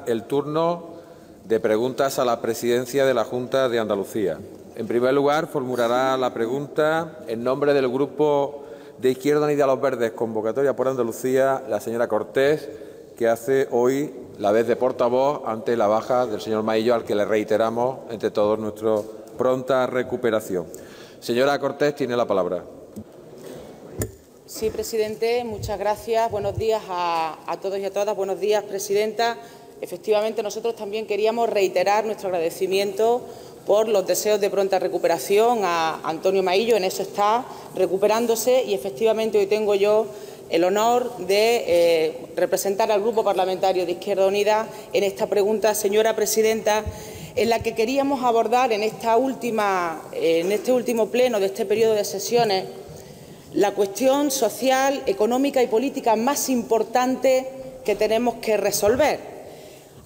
comenzar el turno de preguntas a la Presidencia de la Junta de Andalucía. En primer lugar, formulará la pregunta en nombre del Grupo de Izquierda Unida a los Verdes, Convocatoria por Andalucía, la señora Cortés, que hace hoy la vez de portavoz ante la baja del señor Maillo, al que le reiteramos entre todos nuestra pronta recuperación. Señora Cortés, tiene la palabra. Sí, presidente, muchas gracias. Buenos días a todos y a todas. Buenos días, presidenta. Efectivamente, nosotros también queríamos reiterar nuestro agradecimiento por los deseos de pronta recuperación a Antonio Maillo. En eso está, recuperándose, y efectivamente hoy tengo yo el honor de representar al Grupo Parlamentario de Izquierda Unida en esta pregunta, señora presidenta, en la que queríamos abordar en este último pleno de este periodo de sesiones la cuestión social, económica y política más importante que tenemos que resolver.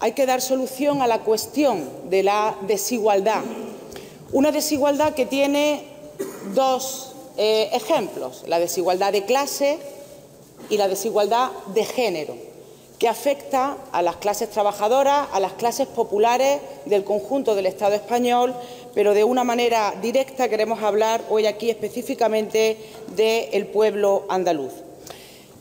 Hay que dar solución a la cuestión de la desigualdad. Una desigualdad que tiene dos ejemplos, la desigualdad de clase y la desigualdad de género, que afecta a las clases trabajadoras, a las clases populares del conjunto del Estado español, pero de una manera directa queremos hablar hoy aquí específicamente del pueblo andaluz.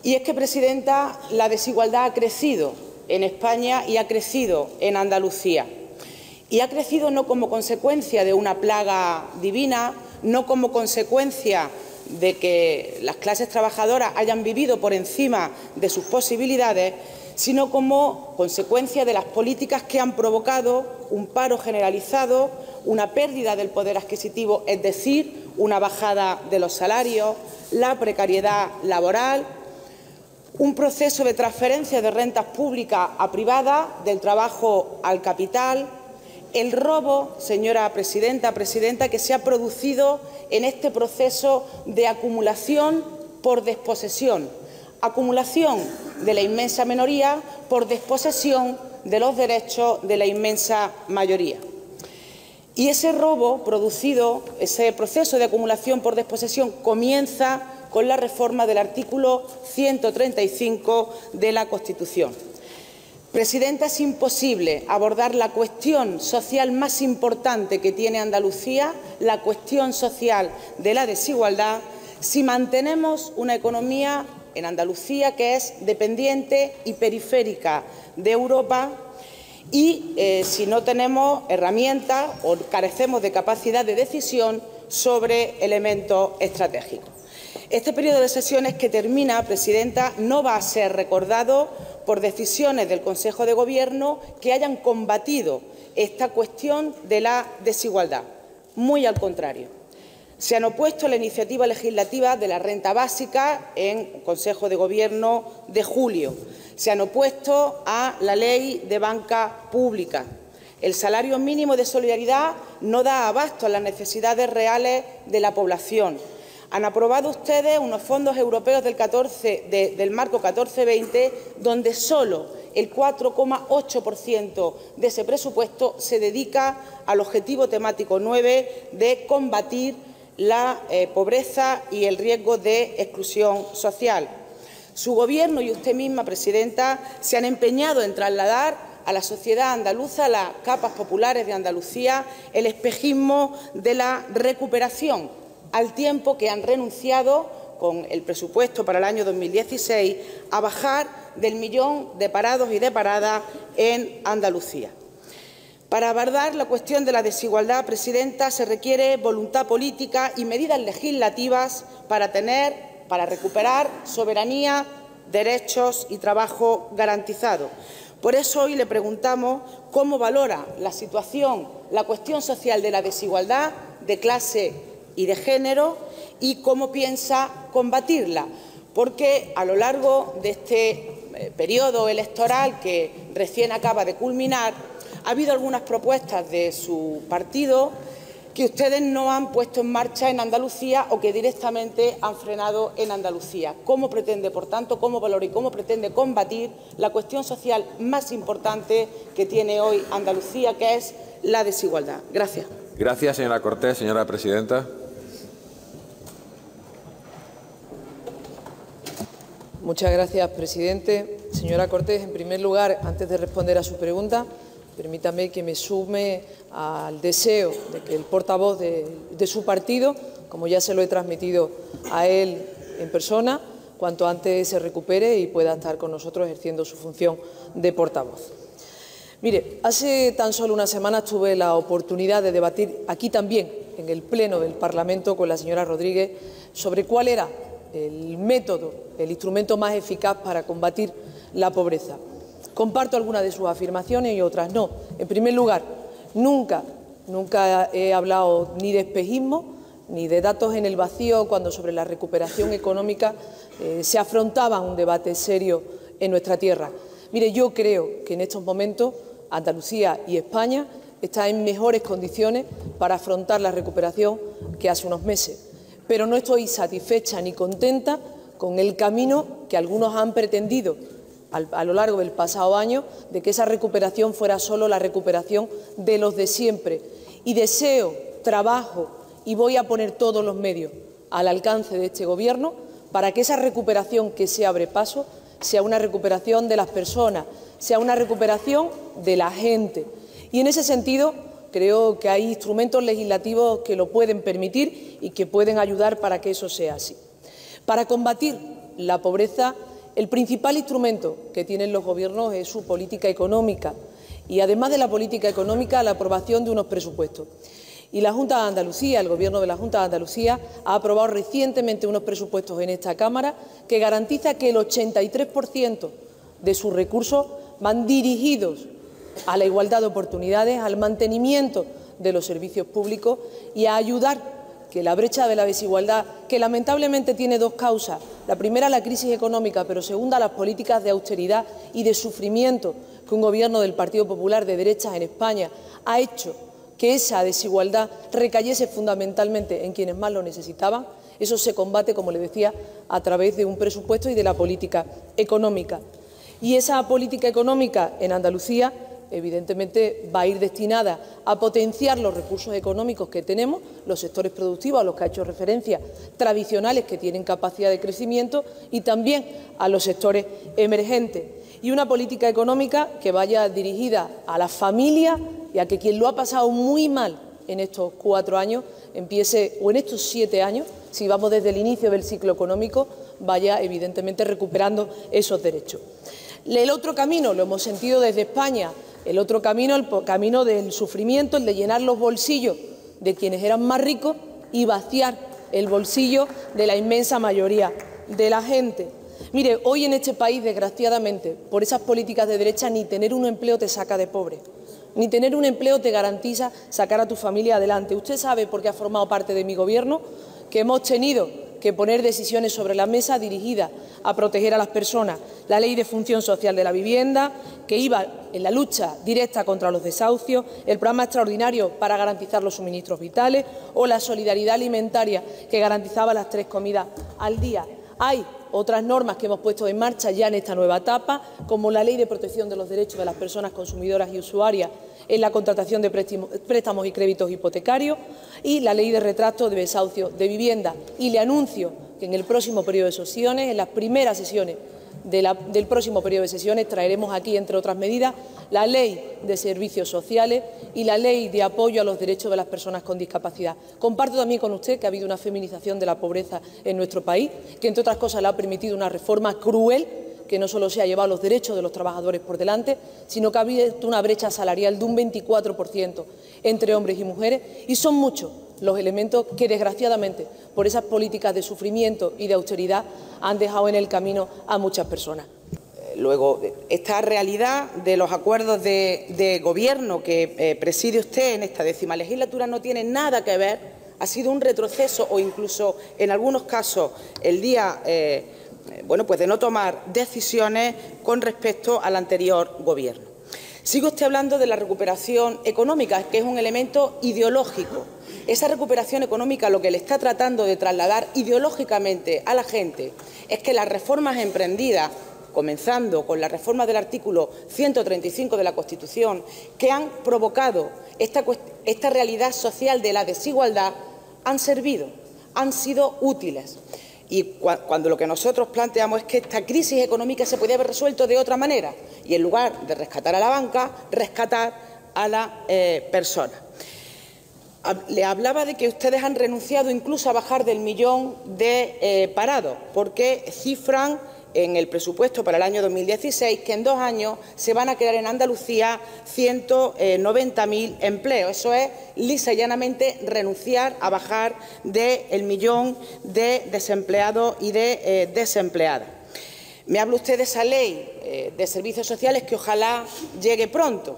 Y es que, presidenta, la desigualdad ha crecido en España y ha crecido en Andalucía. Y ha crecido no como consecuencia de una plaga divina, no como consecuencia de que las clases trabajadoras hayan vivido por encima de sus posibilidades, sino como consecuencia de las políticas que han provocado un paro generalizado, una pérdida del poder adquisitivo, es decir, una bajada de los salarios, la precariedad laboral, un proceso de transferencia de rentas públicas a privadas, del trabajo al capital, el robo, señora presidenta, que se ha producido en este proceso de acumulación por desposesión, acumulación de la inmensa minoría por desposesión de los derechos de la inmensa mayoría. Y ese robo producido, ese proceso de acumulación por desposesión, comienza con la reforma del artículo 135 de la Constitución. Presidenta, es imposible abordar la cuestión social más importante que tiene Andalucía, la cuestión social de la desigualdad, si mantenemos una economía en Andalucía que es dependiente y periférica de Europa y si no tenemos herramientas o carecemos de capacidad de decisión sobre elementos estratégicos. Este periodo de sesiones que termina, presidenta, no va a ser recordado por decisiones del Consejo de Gobierno que hayan combatido esta cuestión de la desigualdad. Muy al contrario. Se han opuesto a la iniciativa legislativa de la renta básica en Consejo de Gobierno de julio. Se han opuesto a la ley de banca pública. El salario mínimo de solidaridad no da abasto a las necesidades reales de la población. Han aprobado ustedes unos fondos europeos del marco 14-20, donde solo el 4,8% de ese presupuesto se dedica al objetivo temático 9 de combatir la pobreza y el riesgo de exclusión social. Su Gobierno y usted misma, presidenta, se han empeñado en trasladar a la sociedad andaluza, a las capas populares de Andalucía, el espejismo de la recuperación, al tiempo que han renunciado, con el presupuesto para el año 2016, a bajar del millón de parados y de paradas en Andalucía. Para abordar la cuestión de la desigualdad, presidenta, se requiere voluntad política y medidas legislativas para recuperar soberanía, derechos y trabajo garantizado. Por eso hoy le preguntamos cómo valora la situación, la cuestión social de la desigualdad de clase y de género y cómo piensa combatirla, porque a lo largo de este periodo electoral que recién acaba de culminar ha habido algunas propuestas de su partido que ustedes no han puesto en marcha en Andalucía o que directamente han frenado en Andalucía. ¿Cómo pretende, por tanto, cómo valora y cómo pretende combatir la cuestión social más importante que tiene hoy Andalucía, que es la desigualdad? Gracias. Gracias, señora Cortés. Señora presidenta. Muchas gracias, presidente. Señora Cortés, en primer lugar, antes de responder a su pregunta, permítame que me sume al deseo de que el portavoz de su partido, como ya se lo he transmitido a él en persona, cuanto antes se recupere y pueda estar con nosotros ejerciendo su función de portavoz. Mire, hace tan solo unas semanas tuve la oportunidad de debatir aquí también, en el Pleno del Parlamento, con la señora Rodríguez, sobre cuál era el método, el instrumento más eficaz para combatir la pobreza. Comparto algunas de sus afirmaciones y otras no. En primer lugar, nunca he hablado ni de espejismo ni de datos en el vacío cuando sobre la recuperación económica se afrontaba un debate serio en nuestra tierra. Mire, yo creo que en estos momentos Andalucía y España están en mejores condiciones para afrontar la recuperación que hace unos meses, pero no estoy satisfecha ni contenta con el camino que algunos han pretendido a lo largo del pasado año, de que esa recuperación fuera solo la recuperación de los de siempre. Y deseo, trabajo y voy a poner todos los medios al alcance de este Gobierno para que esa recuperación que se abre paso sea una recuperación de las personas, sea una recuperación de la gente. Y en ese sentido creo que hay instrumentos legislativos que lo pueden permitir y que pueden ayudar para que eso sea así. Para combatir la pobreza, el principal instrumento que tienen los gobiernos es su política económica y, además de la política económica, la aprobación de unos presupuestos. Y la Junta de Andalucía, el Gobierno de la Junta de Andalucía, ha aprobado recientemente unos presupuestos en esta Cámara que garantiza que el 83% de sus recursos van dirigidos a la igualdad de oportunidades, al mantenimiento de los servicios públicos y a ayudar que la brecha de la desigualdad, que lamentablemente tiene dos causas, la primera la crisis económica, pero segunda las políticas de austeridad y de sufrimiento que un Gobierno del Partido Popular de derechas en España ha hecho que esa desigualdad recayese fundamentalmente en quienes más lo necesitaban. Eso se combate, como le decía, a través de un presupuesto y de la política económica. Y esa política económica en Andalucía, evidentemente, va a ir destinada a potenciar los recursos económicos que tenemos, los sectores productivos a los que ha hecho referencia, tradicionales, que tienen capacidad de crecimiento, y también a los sectores emergentes. Y una política económica que vaya dirigida a las familias y a que quien lo ha pasado muy mal en estos 4 años empiece, o en estos 7 años, si vamos desde el inicio del ciclo económico, vaya evidentemente recuperando esos derechos. El otro camino, lo hemos sentido desde España, el otro camino, el camino del sufrimiento, el de llenar los bolsillos de quienes eran más ricos y vaciar el bolsillo de la inmensa mayoría de la gente. Mire, hoy en este país, desgraciadamente, por esas políticas de derecha, ni tener un empleo te saca de pobre, ni tener un empleo te garantiza sacar a tu familia adelante. Usted sabe, porque ha formado parte de mi Gobierno, que hemos tenido que poner decisiones sobre la mesa dirigidas a proteger a las personas. La Ley de Función Social de la Vivienda, que iba en la lucha directa contra los desahucios, el programa extraordinario para garantizar los suministros vitales o la solidaridad alimentaria, que garantizaba las 3 comidas al día. Hay otras normas que hemos puesto en marcha ya en esta nueva etapa, como la Ley de Protección de los Derechos de las Personas Consumidoras y Usuarias en la contratación de préstamos y créditos hipotecarios y la Ley de Retracto de Desahucio de Vivienda. Y le anuncio que en el próximo periodo de sesiones, en las primeras sesiones del próximo periodo de sesiones, traeremos aquí, entre otras medidas, la Ley de Servicios Sociales y la Ley de Apoyo a los Derechos de las Personas con Discapacidad. Comparto también con usted que ha habido una feminización de la pobreza en nuestro país, que, entre otras cosas, le ha permitido una reforma cruel, que no solo se ha llevado los derechos de los trabajadores por delante, sino que ha habido una brecha salarial de un 24% entre hombres y mujeres, y son muchos los elementos que, desgraciadamente, por esas políticas de sufrimiento y de austeridad, han dejado en el camino a muchas personas. Luego, esta realidad de los acuerdos de Gobierno que preside usted en esta 10ª legislatura no tiene nada que ver, ha sido un retroceso o incluso, en algunos casos, el día pues de no tomar decisiones con respecto al anterior Gobierno. Sigue usted hablando de la recuperación económica, que es un elemento ideológico. Esa recuperación económica lo que le está tratando de trasladar ideológicamente a la gente es que las reformas emprendidas, comenzando con la reforma del artículo 135 de la Constitución, que han provocado esta realidad social de la desigualdad, han servido, han sido útiles. Y cuando lo que nosotros planteamos es que esta crisis económica se podía haber resuelto de otra manera y en lugar de rescatar a la banca, rescatar a la persona. Le hablaba de que ustedes han renunciado incluso a bajar del millón de parados, porque cifran en el presupuesto para el año 2016 que en 2 años se van a crear en Andalucía 190.000 empleos. Eso es lisa y llanamente renunciar a bajar del millón de desempleados y de desempleadas. Me habla usted de esa ley de servicios sociales que ojalá llegue pronto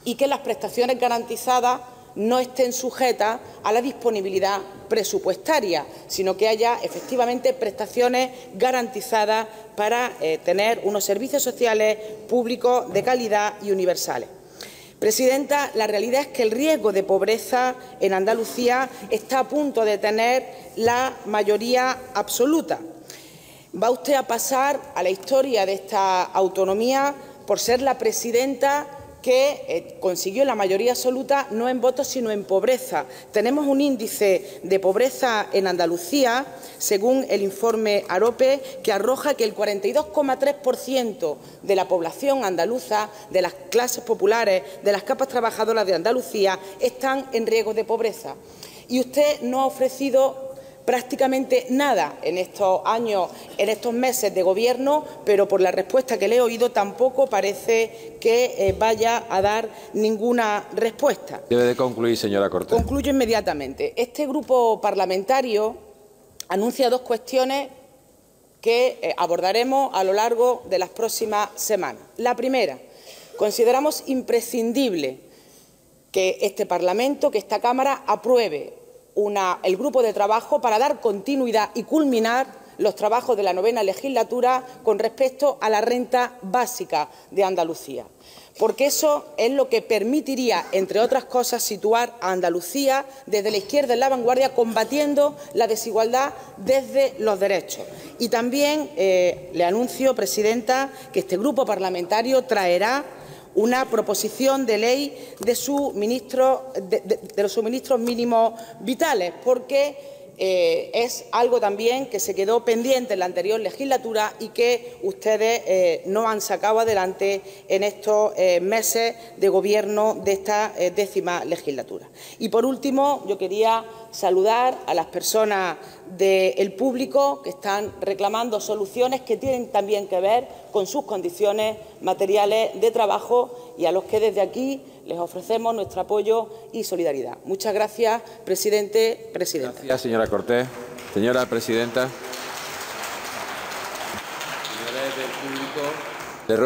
y que las prestaciones garantizadas no estén sujetas a la disponibilidad presupuestaria, sino que haya efectivamente prestaciones garantizadas para tener unos servicios sociales públicos de calidad y universales. Presidenta, la realidad es que el riesgo de pobreza en Andalucía está a punto de tener la mayoría absoluta. Va usted a pasar a la historia de esta autonomía por ser la presidenta que consiguió la mayoría absoluta no en votos sino en pobreza. Tenemos un índice de pobreza en Andalucía, según el informe AROPE, que arroja que el 42,3% de la población andaluza, de las clases populares, de las capas trabajadoras de Andalucía, están en riesgo de pobreza. Y usted no ha ofrecido prácticamente nada en estos años, en estos meses de Gobierno, pero por la respuesta que le he oído tampoco parece que vaya a dar ninguna respuesta. Debe de concluir, señora Cortés. Concluyo inmediatamente. Este grupo parlamentario anuncia 2 cuestiones que abordaremos a lo largo de las próximas semanas. La primera, consideramos imprescindible que este Parlamento, que esta Cámara, apruebe el grupo de trabajo para dar continuidad y culminar los trabajos de la 9ª legislatura con respecto a la renta básica de Andalucía, porque eso es lo que permitiría, entre otras cosas, situar a Andalucía desde la izquierda en la vanguardia, combatiendo la desigualdad desde los derechos. Y también le anuncio, presidenta, que este grupo parlamentario traerá una proposición de ley de los suministros mínimos vitales, porque es algo también que se quedó pendiente en la anterior legislatura y que ustedes no han sacado adelante en estos meses de gobierno de esta 10ª legislatura. Y, por último, yo quería saludar a las personas del público que están reclamando soluciones que tienen también que ver con sus condiciones materiales de trabajo y a los que desde aquí les ofrecemos nuestro apoyo y solidaridad. Muchas gracias, presidente, presidenta. Gracias, señora Cortés. Señora presidenta. Señores del público, le ruego